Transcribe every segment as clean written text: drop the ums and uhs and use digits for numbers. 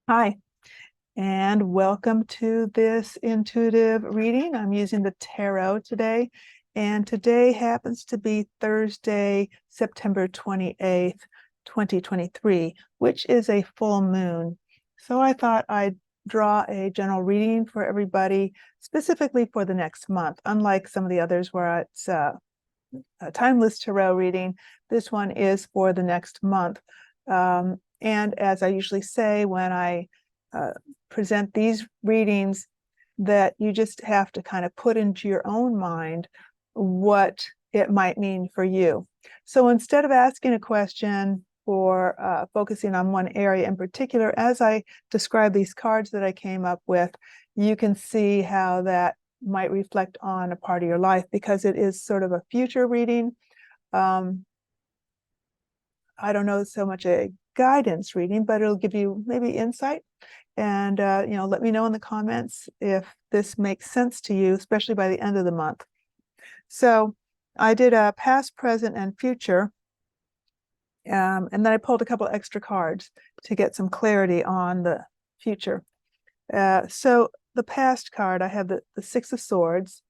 Hi, and welcome to this intuitive reading. I'm using the tarot today, and today happens to be Thursday, September 28th, 2023, which is a full moon. So I thought I'd draw a general reading for everybody, specifically for the next month. Unlike some of the others where it's a timeless tarot reading, this one is for the next month. And as I usually say when I present these readings, that you just have to kind of put into your own mind what it might mean for you. So instead of asking a question or focusing on one area in particular, as I describe these cards that I came up with, you can see how that might reflect on a part of your life, because it is sort of a future reading. I don't know so much a guidance reading, but it'll give you maybe insight. And let me know in the comments if this makes sense to you, especially by the end of the month. So I did a past, present, and future. And then I pulled a couple extra cards to get some clarity on the future. So the past card, I have the Six of Swords.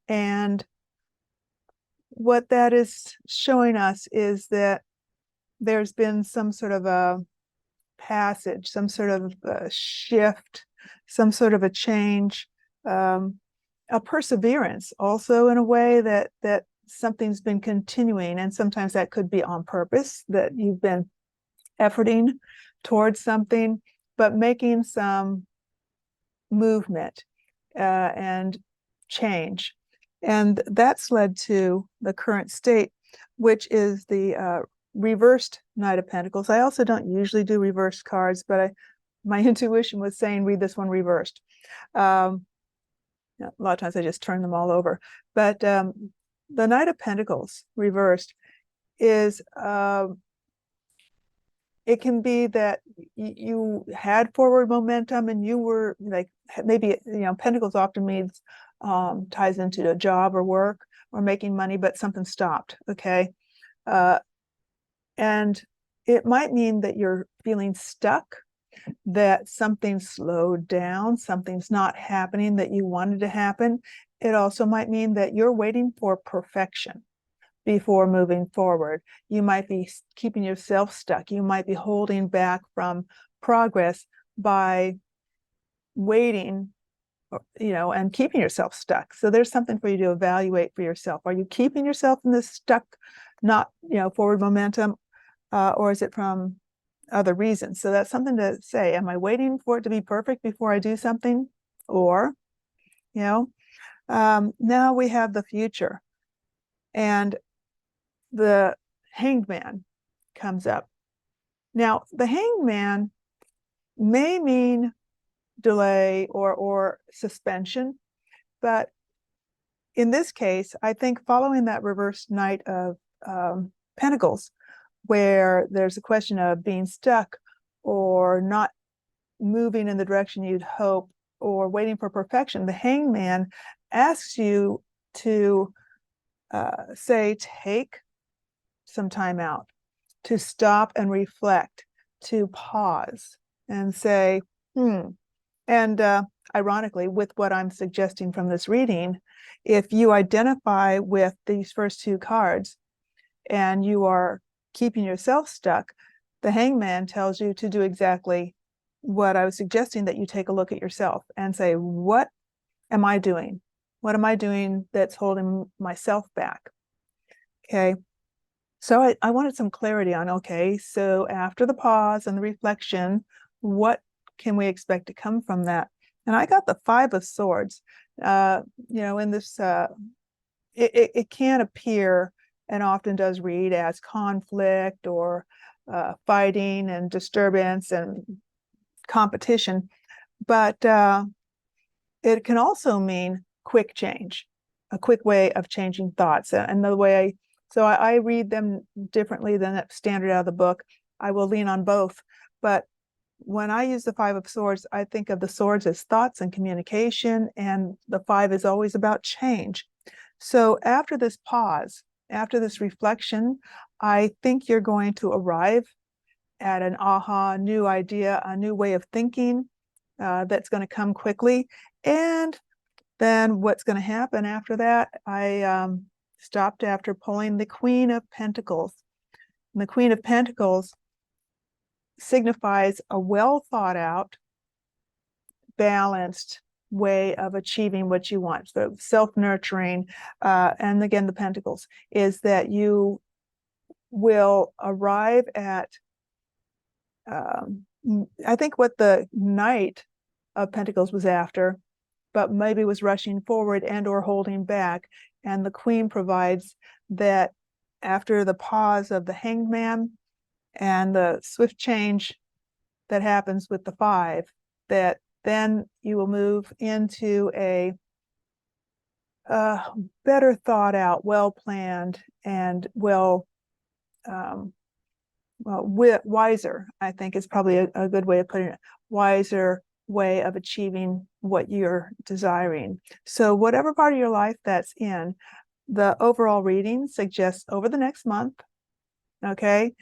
And what that is showing us is that there's been some sort of a passage, some sort of a shift, some sort of a change, a perseverance also, in a way that something's been continuing. And sometimes that could be on purpose, that you've been efforting towards something, but making some movement and change. And that's led to the current state, which is the reversed Knight of Pentacles. I also don't usually do reversed cards, but my intuition was saying read this one reversed. A lot of times I just turn them all over. But the Knight of Pentacles reversed is it can be that you had forward momentum and you were like, maybe Pentacles often means ties into a job or work or making money, but something stopped. Okay. And it might mean that you're feeling stuck, that something slowed down, something's not happening that you wanted to happen. It also might mean that you're waiting for perfection before moving forward. You might be keeping yourself stuck. You might be holding back from progress by waiting, and keeping yourself stuck. So there's something for you to evaluate for yourself. Are you keeping yourself in this stuck, not, forward momentum, or is it from other reasons? So that's something to say. Am I waiting for it to be perfect before I do something? Or, now we have the future, and the Hanged Man comes up. Now, the Hanged Man may mean delay or suspension, but in this case, I think following that reversed Knight of Pentacles, where there's a question of being stuck or not moving in the direction you'd hope or waiting for perfection, the Hanged Man asks you to say, take some time out, to stop and reflect, to pause and say, And ironically, with what I'm suggesting from this reading, if you identify with these first two cards and you are keeping yourself stuck, the Hanged Man tells you to do exactly what I was suggesting, that you take a look at yourself and say, what am I doing? What am I doing that's holding myself back? Okay. So I wanted some clarity on, okay, so after the pause and the reflection, what can we expect to come from that? And I got the Five of Swords. In this, it can appear, and often does read, as conflict or fighting and disturbance and competition, but it can also mean quick change, a quick way of changing thoughts. And the way I read them differently than that standard out of the book. I will lean on both, but when I use the Five of Swords, I think of the swords as thoughts and communication, and the five is always about change. So after this pause, after this reflection, I think you're going to arrive at an aha, new idea, a new way of thinking that's going to come quickly. And then what's going to happen after that, I stopped after pulling the Queen of Pentacles. And the Queen of Pentacles signifies a well thought out, balanced way of achieving what you want. So self-nurturing, and again, the Pentacles, is that you will arrive at, I think what the Knight of Pentacles was after, but maybe was rushing forward and or holding back. And the Queen provides that after the pause of the Hanged Man and the swift change that happens with the Five, that then you will move into a better thought out, well planned, and wiser, I think is probably a good way of putting it, wiser way of achieving what you're desiring. So whatever part of your life that's in, the overall reading suggests over the next month, okay,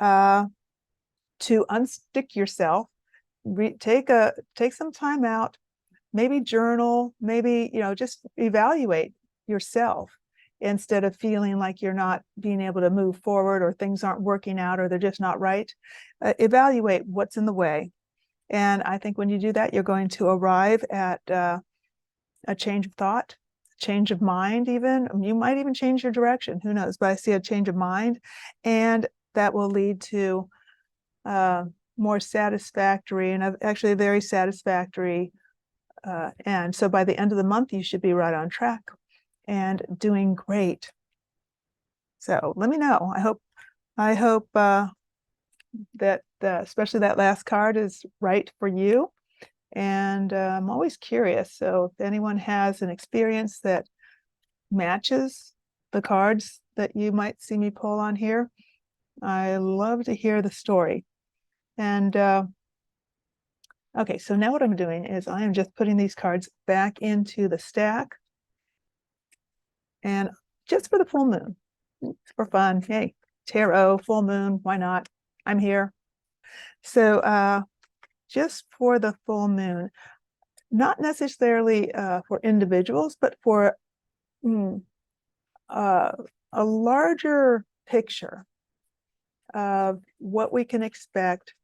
to unstick yourself, take some time out, maybe journal, maybe, just evaluate yourself instead of feeling like you're not being able to move forward or things aren't working out or they're just not right. Evaluate what's in the way. And I think when you do that, you're going to arrive at a change of thought, change of mind even. You might even change your direction, who knows, but I see a change of mind, and that will lead to more satisfactory and actually a very satisfactory end. So by the end of the month, you should be right on track and doing great. So let me know. I hope that especially that last card is right for you. And I'm always curious. So if anyone has an experience that matches the cards that you might see me pull on here, I love to hear the story. And okay, so now what I'm doing is I am just putting these cards back into the stack, and just for the full moon, for fun. Hey, tarot, full moon, why not? I'm here. So just for the full moon, not necessarily for individuals, but for a larger picture of what we can expect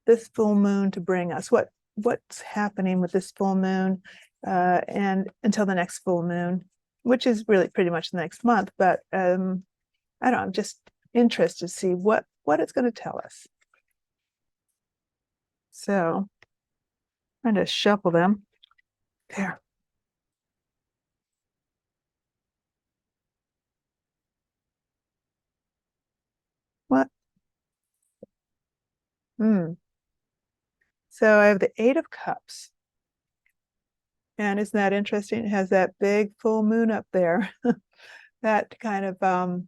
this full moon to bring us, what's happening with this full moon, and until the next full moon, which is really pretty much the next month. But I don't know, I'm just interested to see what it's going to tell us. So I'm going to shuffle them. There. What? So I have the Eight of Cups. And isn't that interesting? It has that big full moon up there. That kind of, kind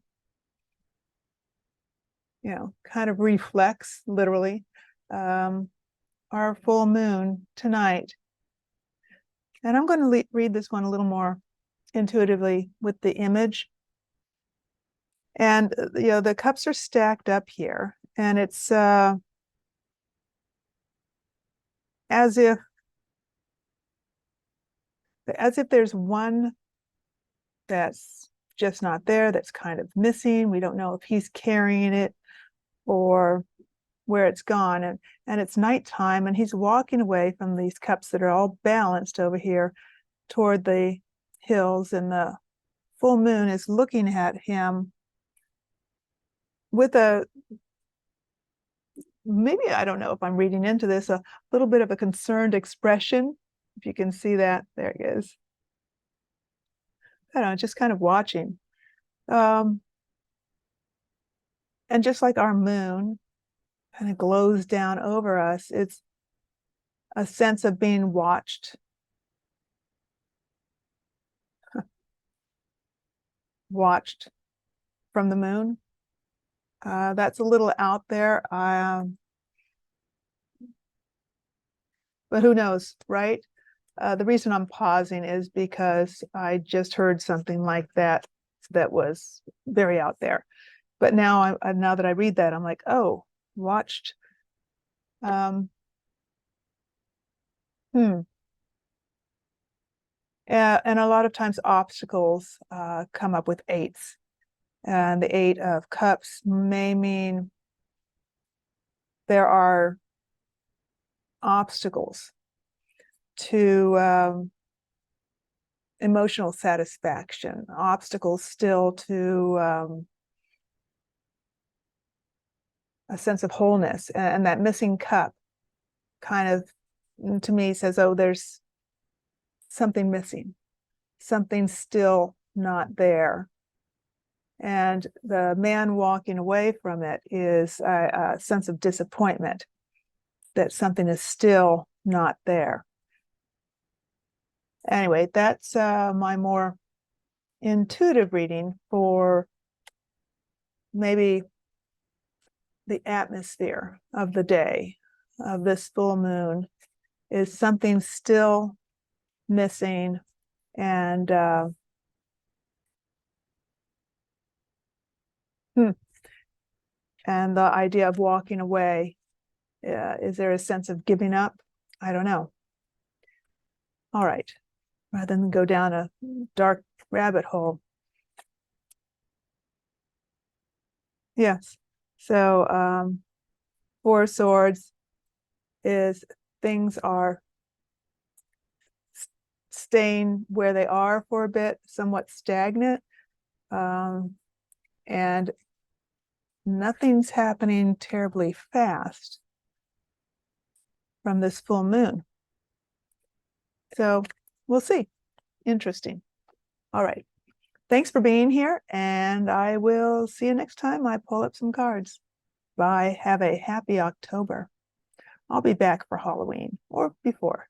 of reflects literally our full moon tonight. And I'm going to read this one a little more intuitively with the image. And, the cups are stacked up here, and it's as if there's one that's just not there, that's kind of missing. We don't know if he's carrying it or where it's gone. And it's nighttime, and he's walking away from these cups that are all balanced over here toward the hills, and the full moon is looking at him with maybe, I don't know if I'm reading into this, a little bit of a concerned expression. If you can see that, there it is. I don't know, just kind of watching. And just like our moon kind of glows down over us, it's a sense of being watched. Watched from the moon. That's a little out there. But who knows, right? The reason I'm pausing is because I just heard something like that was very out there. But now that I read that, I'm like, oh, watched. And a lot of times obstacles come up with eights. And the Eight of Cups may mean there are obstacles to emotional satisfaction, obstacles still to a sense of wholeness. And that missing cup kind of, to me, says, oh, there's something missing, something still not there. And the man walking away from it is a sense of disappointment that something is still not there. Anyway, that's my more intuitive reading for maybe the atmosphere of the day of this full moon. Is something still missing? And and the idea of walking away, is there a sense of giving up? I don't know. All right, rather than go down a dark rabbit hole. Yes. So Four of Swords is things are staying where they are for a bit, somewhat stagnant, and nothing's happening terribly fast from this full moon. So we'll see. Interesting. All right. Thanks for being here, and I will see you next time I pull up some cards. Bye. Have a happy October. I'll be back for Halloween or before.